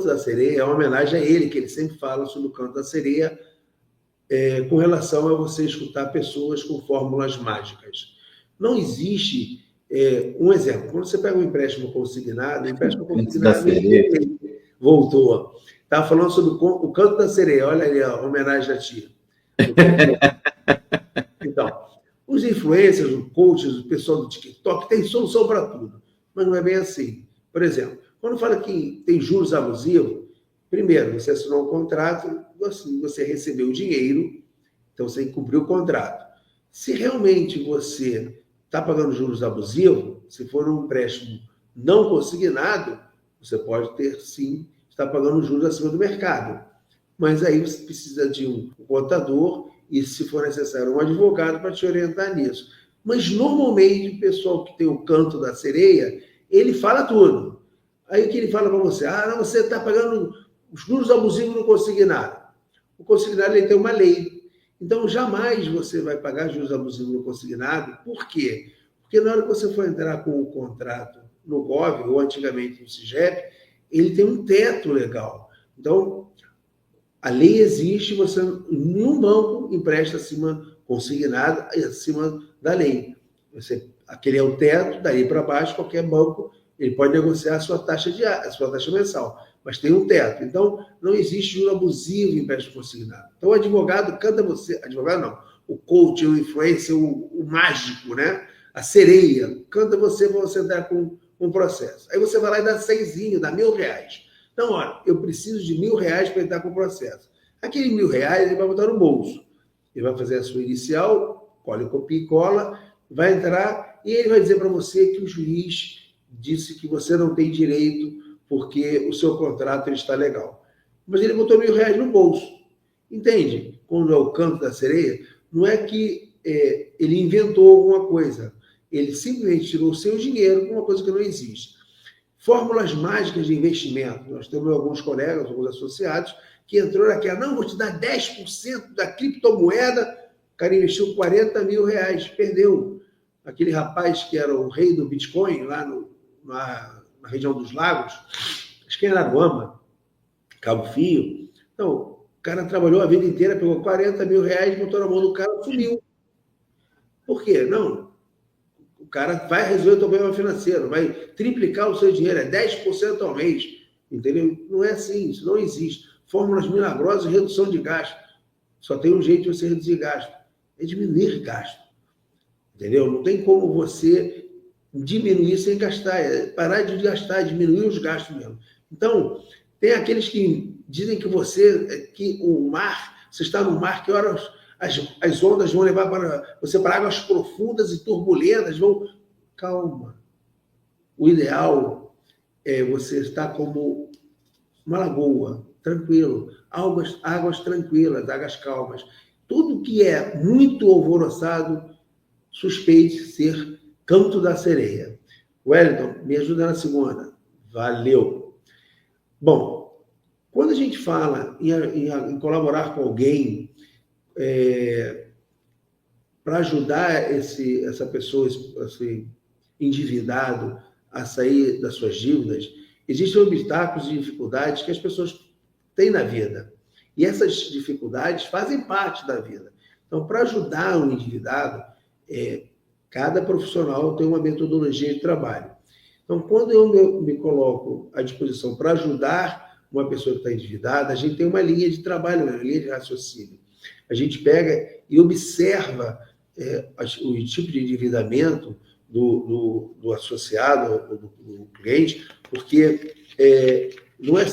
Canto da Sereia é uma homenagem a ele, que ele sempre fala sobre o Canto da Sereia, com relação a você escutar pessoas com fórmulas mágicas. Não existe um exemplo. Quando você pega um empréstimo consignado, voltou. Estava falando sobre o Canto da Sereia. Olha ali, a homenagem a ti. Então, os influencers, os coaches, o pessoal do TikTok tem solução para tudo, mas não é bem assim. Por exemplo, quando fala que tem juros abusivos, primeiro, você assinou um contrato, você recebeu o dinheiro, então você cumpriu o contrato. Se realmente você está pagando juros abusivos, se for um empréstimo não consignado, você pode ter, sim, estar pagando juros acima do mercado. Mas aí você precisa de um contador e, se for necessário, um advogado para te orientar nisso. Mas, normalmente, o pessoal que tem o Canto da Sereia, ele fala tudo. Aí o que ele fala para você? Não, você está pagando os juros abusivos no consignado. O consignado ele tem uma lei. Então, jamais você vai pagar juros abusivos no consignado. Por quê? Porque na hora que você for entrar com o contrato no GOV, ou antigamente no SIGEP, ele tem um teto legal. Então, a lei existe, você, nenhum banco empresta consignado acima da lei. Aquele é o teto, daí para baixo, qualquer banco ele pode negociar a sua taxa mensal, mas tem um teto. Então, não existe juro abusivo em empréstimo consignado. Então, o advogado canta você, advogado não, o coach, o influencer, o mágico, né? A sereia, canta você para você entrar com um processo. Aí você vai lá e dá 100, dá R$1.000. Então, olha, eu preciso de R$1.000 para entrar com o processo. Aquele R$1.000 ele vai botar no bolso. Ele vai fazer a sua inicial, copia e cola, vai entrar e ele vai dizer para você que o juiz disse que você não tem direito porque o seu contrato ele está legal. Mas ele botou R$1.000 no bolso. Entende? Quando é o Canto da Sereia, não é que ele inventou alguma coisa. Ele simplesmente tirou o seu dinheiro com uma coisa que não existe. Fórmulas mágicas de investimento. Nós temos alguns colegas, alguns associados, que entrou aqui, não, vou te dar 10% da criptomoeda, o cara investiu R$40.000, perdeu. Aquele rapaz que era o rei do Bitcoin, lá na região dos lagos, acho que era Aruama, Cabo Frio. Então, o cara trabalhou a vida inteira, pegou R$40.000, botou na mão do cara, sumiu. Por quê? Não. O cara vai resolver o problema financeiro, vai triplicar o seu dinheiro, 10% ao mês, entendeu? Não é assim, isso não existe. Fórmulas milagrosas de redução de gasto. Só tem um jeito de você reduzir gasto, é diminuir gasto, entendeu? Não tem como você diminuir sem gastar, é parar de gastar, diminuir os gastos mesmo. Então, tem aqueles que dizem que o mar, você está no mar, que horas as ondas vão levar você para águas profundas e turbulentas, Calma. O ideal é você estar como uma lagoa, tranquilo, águas tranquilas, águas calmas. Tudo que é muito alvoroçado, suspeite ser Canto da Sereia. Wellington, me ajuda na segunda. Valeu. Bom, quando a gente fala em colaborar com alguém, para ajudar essa pessoa, esse endividado, a sair das suas dívidas, existem obstáculos e dificuldades que as pessoas têm na vida. E essas dificuldades fazem parte da vida. Então, para ajudar um endividado, cada profissional tem uma metodologia de trabalho. Então, quando eu me coloco à disposição para ajudar uma pessoa que está endividada, a gente tem uma linha de trabalho, uma linha de raciocínio. A gente pega e observa o tipo de endividamento do associado, do cliente, porque não é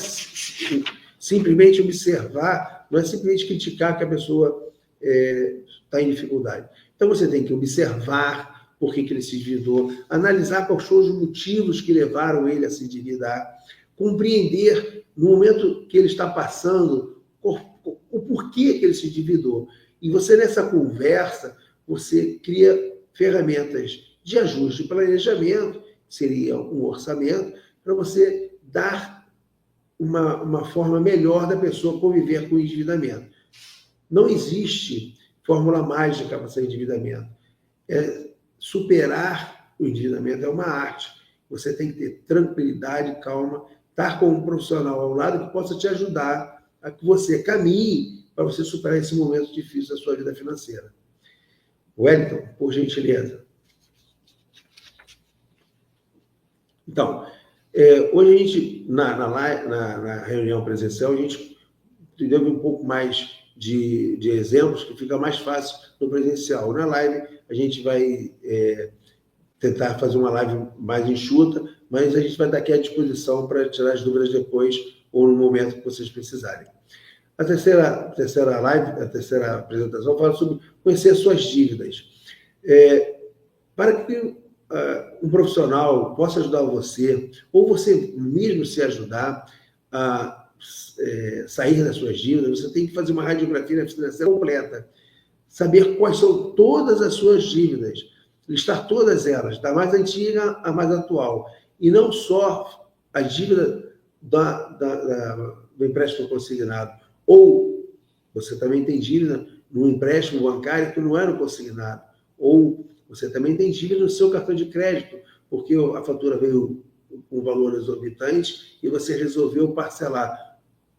simplesmente observar, não é simplesmente criticar que a pessoa está em dificuldade. Então, você tem que observar por que ele se endividou, analisar quais foram os motivos que levaram ele a se endividar, compreender, no momento que ele está passando, o porquê que ele se endividou. E você, nessa conversa, você cria ferramentas de ajuste e planejamento, seria um orçamento, para você dar uma forma melhor da pessoa conviver com o endividamento. Não existe fórmula mágica para ser endividamento. Superar o endividamento é uma arte. Você tem que ter tranquilidade, calma, estar com um profissional ao lado que possa te ajudar a que você caminhe para você superar esse momento difícil da sua vida financeira. Wellington, por gentileza. Então, hoje a gente, na reunião presencial, a gente teve um pouco mais de exemplos que fica mais fácil no presencial. Na live, a gente vai tentar fazer uma live mais enxuta, mas a gente vai estar aqui à disposição para tirar as dúvidas depois ou no momento que vocês precisarem. A terceira live, a terceira apresentação, fala sobre conhecer suas dívidas. Para que um profissional possa ajudar você, ou você mesmo se ajudar a sair das suas dívidas, você tem que fazer uma radiografia financeira completa, saber quais são todas as suas dívidas, listar todas elas, da mais antiga à mais atual, e não só a dívida do empréstimo consignado, ou você também tem dívida no empréstimo bancário que não era consignado, ou você também tem dívida no seu cartão de crédito, porque a fatura veio com valor exorbitante e você resolveu parcelar.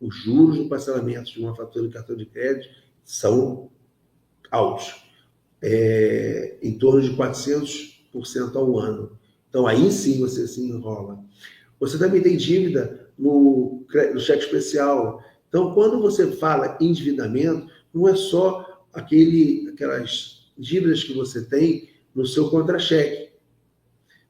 Os juros do parcelamento de uma fatura de cartão de crédito são altos, em torno de 400% ao ano. Então, aí sim você se enrola. Você também tem dívida no cheque especial. Então, quando você fala endividamento, não é só aquelas dívidas que você tem no seu contra-cheque,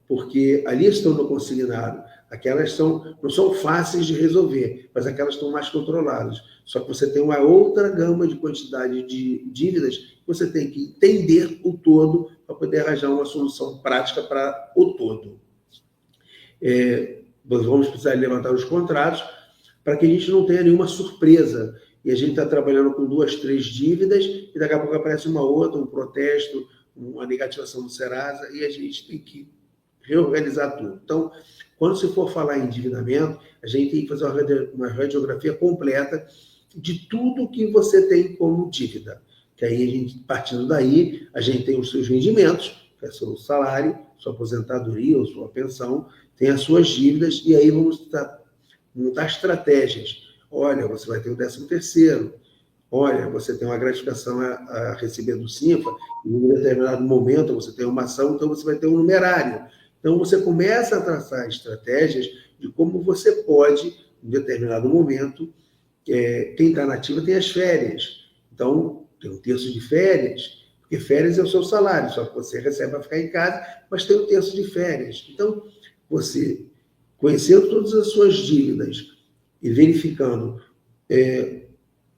porque ali estão no consignado. Aquelas não são fáceis de resolver, mas aquelas estão mais controladas. Só que você tem uma outra gama de quantidade de dívidas que você tem que entender o todo para poder arranjar uma solução prática para o todo. Nós vamos precisar levantar os contratos para que a gente não tenha nenhuma surpresa. E a gente está trabalhando com 2, 3 dívidas e daqui a pouco aparece uma outra, um protesto, uma negativação do Serasa e a gente tem que reorganizar tudo. Então, quando se for falar em endividamento, a gente tem que fazer uma radiografia completa de tudo que você tem como dívida. Que aí, a gente, partindo daí, a gente tem os seus rendimentos, que é o seu salário, sua aposentadoria ou sua pensão, tem as suas dívidas, e aí vamos montar estratégias. Olha, você vai ter o 13º. Olha, você tem uma gratificação a receber do Sinfa, em um determinado momento você tem uma ação, então você vai ter um numerário. Então, você começa a traçar estratégias de como você pode, em determinado momento, quem está na ativa tem as férias. Então, tem 1/3 de férias, porque férias é o seu salário, só que você recebe para ficar em casa, mas tem 1/3 de férias. Então, você, conhecendo todas as suas dívidas e verificando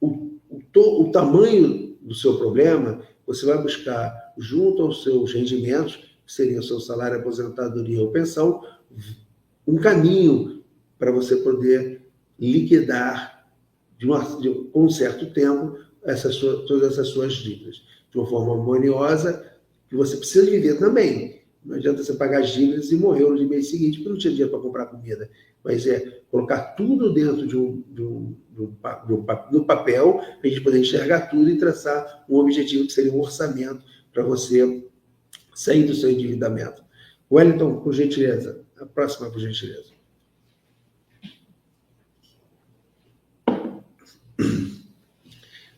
o tamanho do seu problema, você vai buscar, junto aos seus rendimentos, que seria o seu salário, aposentadoria ou pensão, um caminho para você poder liquidar com um certo tempo todas essas suas dívidas, de uma forma harmoniosa, que você precisa viver também. Não adianta você pagar as dívidas e morrer no mês seguinte, porque não tinha dinheiro para comprar comida. Mas colocar tudo dentro do papel, para a gente poder enxergar tudo e traçar um objetivo que seria um orçamento para você sair do seu endividamento. Wellington, por gentileza. A próxima, por gentileza.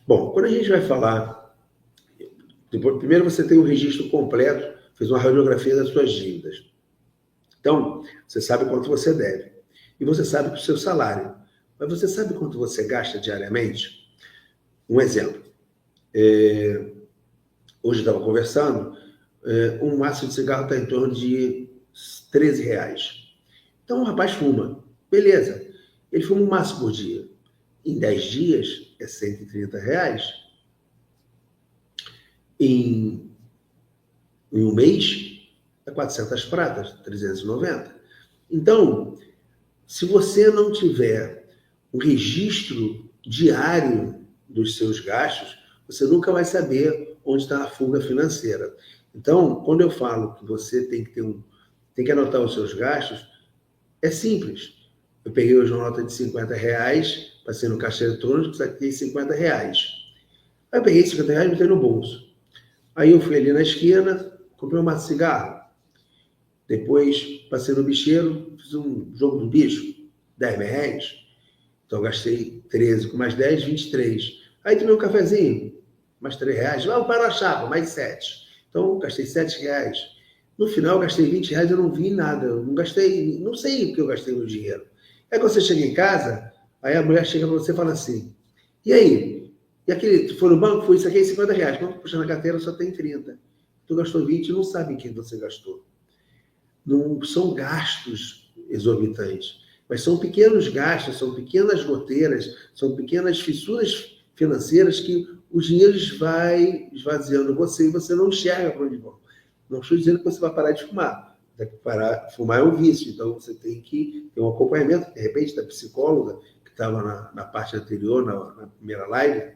Bom, quando a gente vai falar... Primeiro você tem o registro completo, fez uma radiografia das suas dívidas. Então, você sabe quanto você deve. E você sabe que o seu salário. Mas você sabe quanto você gasta diariamente? Um exemplo. Hoje eu estava conversando, um maço de cigarro está em torno de R$13. Então, o rapaz fuma. Beleza. Ele fuma um maço por dia. Em 10 dias, é R$130. Em um mês, é 400 pratas, 390. Então, se você não tiver um registro diário dos seus gastos, você nunca vai saber onde está a fuga financeira. Então, quando eu falo que você tem que anotar os seus gastos, é simples. Eu peguei hoje uma nota de R$50, passei no caixa eletrônico, saquei R$50. Aí eu peguei R$50 e botei no bolso. Aí eu fui ali na esquina, comprei um maço de cigarro. Depois passei no bicheiro, fiz um jogo do bicho. R$10. Então, eu gastei 13 com mais 10, 23. Aí tomei um cafezinho, mais R$3. Vamos para a chapa, mais 7. Então, gastei R$7. No final, eu gastei R$20, eu não vi nada. Eu não gastei, não sei o que eu gastei no dinheiro. Aí, quando você chega em casa, aí a mulher chega para você e fala assim, e aí? E aquele, tu foi no banco, foi isso aqui, R$50. Quando tu puxa na carteira, só tem 30. Tu gastou 20 e não sabe em que você gastou. Não são gastos exorbitantes, mas são pequenos gastos, são pequenas goteiras, são pequenas fissuras financeiras que o dinheiro vai esvaziando você e você não enxerga para onde vão. Não estou dizendo que você vai parar de fumar. Parar de fumar é um vício, então você tem que ter um acompanhamento, de repente, da psicóloga, que estava na parte anterior, na primeira live,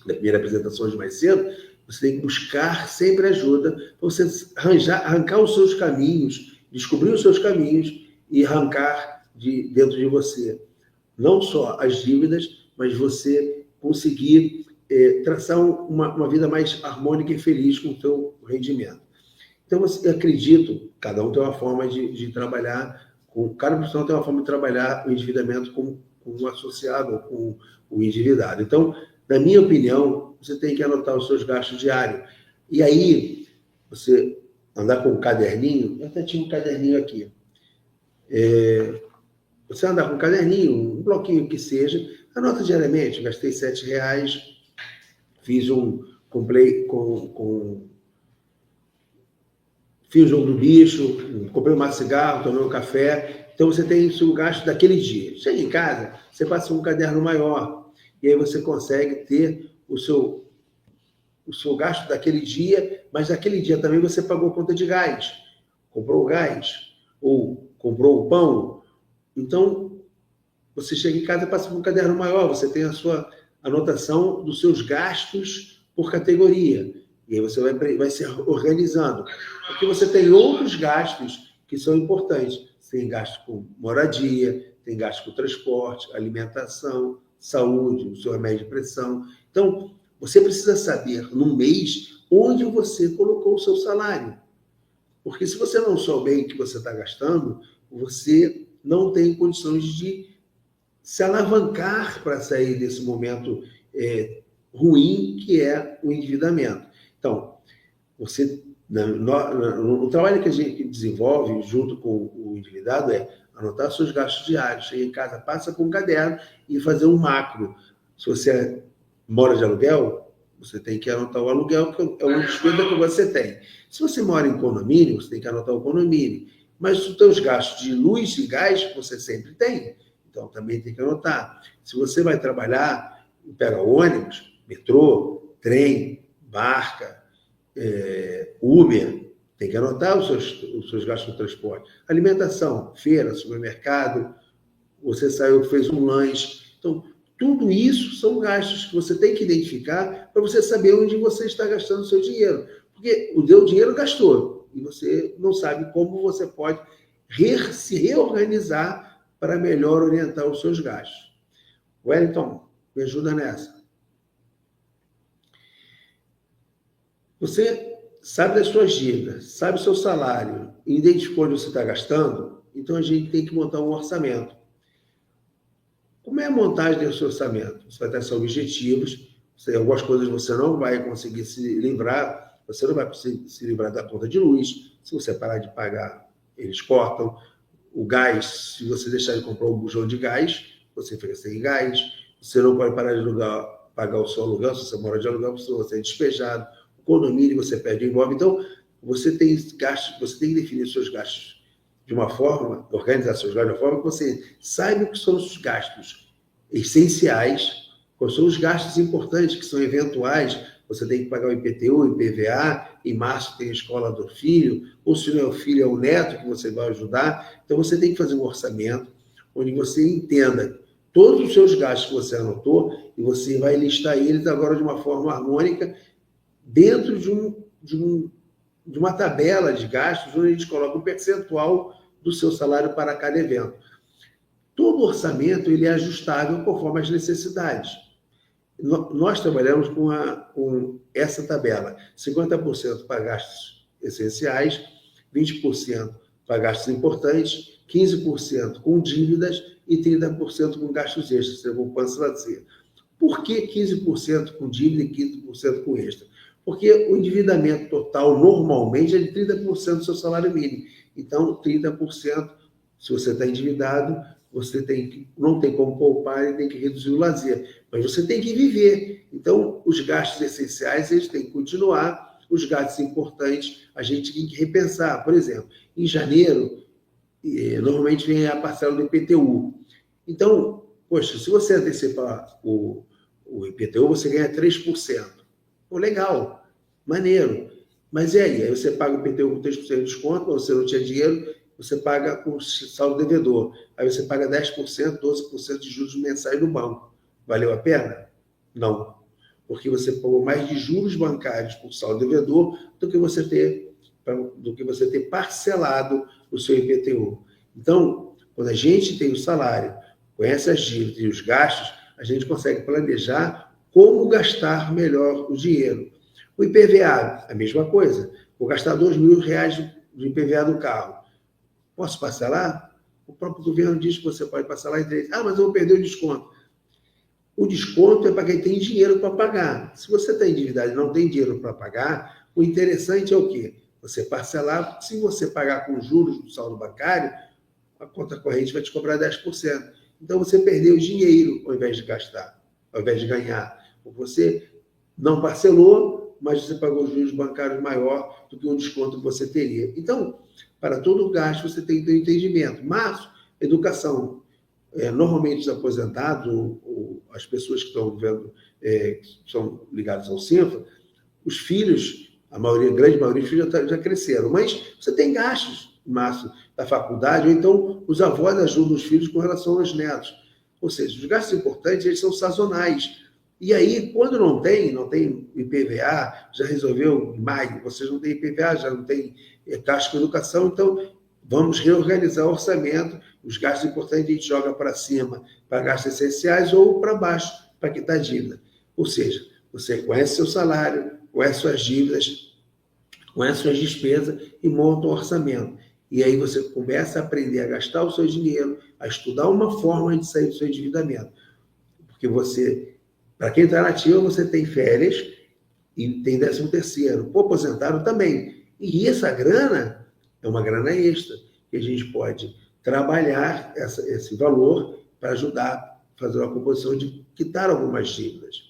na primeira apresentação de mais cedo. Você tem que buscar sempre ajuda para você arrancar os seus caminhos, descobrir os seus caminhos e arrancar dentro de você não só as dívidas, mas você conseguir traçar uma vida mais harmônica e feliz com o seu rendimento. Então, eu acredito, cada um tem uma forma de trabalhar, cada profissional tem uma forma de trabalhar o endividamento com o associado, com o endividado. Então, na minha opinião, você tem que anotar os seus gastos diários. E aí, você andar com um caderninho, eu até tinha um caderninho aqui. Você andar com um caderninho, um bloquinho que seja, anota diariamente, gastei R$7, fiz um jogo do bicho, comprei um maço de cigarro, tomei um café. Então, você tem o seu gasto daquele dia. Chega em casa, você passa um caderno maior. E aí você consegue ter o seu gasto daquele dia, mas naquele dia também você pagou conta de gás. Comprou o gás, ou comprou o pão. Então, você chega em casa e passa por um caderno maior. Você tem a sua anotação dos seus gastos por categoria. E aí você vai se organizando. Porque você tem outros gastos que são importantes. Você tem gasto com moradia, tem gasto com transporte, alimentação, saúde, o seu remédio de pressão. Então, você precisa saber, no mês, onde você colocou o seu salário. Porque se você não souber o que você está gastando, você não tem condições de se alavancar para sair desse momento ruim que é o endividamento. Então, você, no trabalho que a gente desenvolve junto com o endividado é anotar seus gastos diários, chega em casa, passa com um caderno e fazer um macro. Se você mora de aluguel, você tem que anotar o aluguel, que é uma despesa que você tem. Se você mora em condomínio, você tem que anotar o condomínio. Mas os seus gastos de luz e gás, você sempre tem. Então, também tem que anotar. Se você vai trabalhar, pega ônibus, metrô, trem, barca, Uber, tem que anotar os seus gastos de transporte. Alimentação, feira, supermercado, você saiu, fez um lanche. Então, tudo isso são gastos que você tem que identificar para você saber onde você está gastando o seu dinheiro. Porque o seu dinheiro gastou e você não sabe como você pode se reorganizar para melhor orientar os seus gastos. Wellington, me ajuda nessa. Você sabe das suas dívidas, sabe o seu salário, identificou onde você está gastando, então a gente tem que montar um orçamento. Como é a montagem desse orçamento? Você vai ter seus objetivos, algumas coisas você não vai conseguir se livrar, você não vai conseguir se livrar da conta de luz, se você parar de pagar, eles cortam. O gás, se você deixar de comprar um bujão de gás, você fica sem gás, você não pode parar de pagar o seu aluguel, se você mora de aluguel, você é despejado. Condomínio, você perde o imóvel. Então, você tem gastos, você tem que definir seus gastos de uma forma, organizar seus gastos de uma forma que você saiba o que são os gastos essenciais, quais são os gastos importantes, que são eventuais. Você tem que pagar o IPTU, o IPVA, em março tem a escola do filho, ou se não é o filho, é o neto que você vai ajudar. Então, você tem que fazer um orçamento onde você entenda todos os seus gastos que você anotou e você vai listar eles agora de uma forma harmônica dentro de uma tabela de gastos, onde a gente coloca um percentual do seu salário para cada evento. Todo orçamento ele é ajustável conforme as necessidades. Nós trabalhamos com essa tabela. 50% para gastos essenciais, 20% para gastos importantes, 15% com dívidas e 30% com gastos extras, seja poupança lazer. Por que 15% com dívida e 15% com extra? Porque o endividamento total, normalmente, é de 30% do seu salário mínimo. Então, 30%, se você está endividado, você não tem como poupar e tem que reduzir o lazer. Mas você tem que viver. Então, os gastos essenciais, eles têm que continuar. Os gastos importantes, a gente tem que repensar. Por exemplo, em janeiro, normalmente vem a parcela do IPTU. Então, poxa, se você antecipar o IPTU, você ganha 3%. Pô, legal, maneiro. Mas e aí? Aí você paga o IPTU com 3% de desconto, mas você não tinha dinheiro, você paga com saldo devedor. Aí você paga 10%, 12% de juros mensais no banco. Valeu a pena? Não. Porque você pagou mais de juros bancários por saldo devedor do que você ter parcelado o seu IPTU. Então, quando a gente tem o salário, conhece as dívidas e os gastos, a gente consegue planejar como gastar melhor o dinheiro. O IPVA, a mesma coisa. Vou gastar R$2.000 de IPVA do carro. Posso parcelar? O próprio governo diz que você pode parcelar em 3. Ah, mas eu vou perder o desconto. O desconto é para quem tem dinheiro para pagar. Se você está endividado e não tem dinheiro para pagar, o interessante é o quê? Você parcelar. Se você pagar com juros do saldo bancário, a conta corrente vai te cobrar 10%. Então, você perdeu dinheiro ao invés de gastar, ao invés de ganhar. Você não parcelou, mas você pagou juros bancários maior do que o desconto que você teria. Então, para todo gasto, você tem que ter um entendimento. Mas, educação. Normalmente, os aposentados, ou as pessoas que estão vivendo, que são ligadas ao CINFA, os filhos, a grande maioria dos filhos já cresceram, mas você tem gastos, Márcio, da faculdade, ou então os avós ajudam os filhos com relação aos netos. Ou seja, os gastos importantes, eles são sazonais. E aí, quando não tem IPVA, já resolveu em maio, vocês não têm IPVA, já não tem taxa com educação, então vamos reorganizar o orçamento, os gastos importantes a gente joga para cima, para gastos essenciais, ou para baixo, para quitar dívida. Ou seja, você conhece seu salário, conhece suas dívidas, conhece suas despesas e monta um orçamento. E aí você começa a aprender a gastar o seu dinheiro, a estudar uma forma de sair do seu endividamento. Porque você, para quem está na ativa, você tem férias e tem 13º. O aposentado também. E essa grana é uma grana extra, que a gente pode trabalhar esse valor para ajudar a fazer uma composição de quitar algumas dívidas.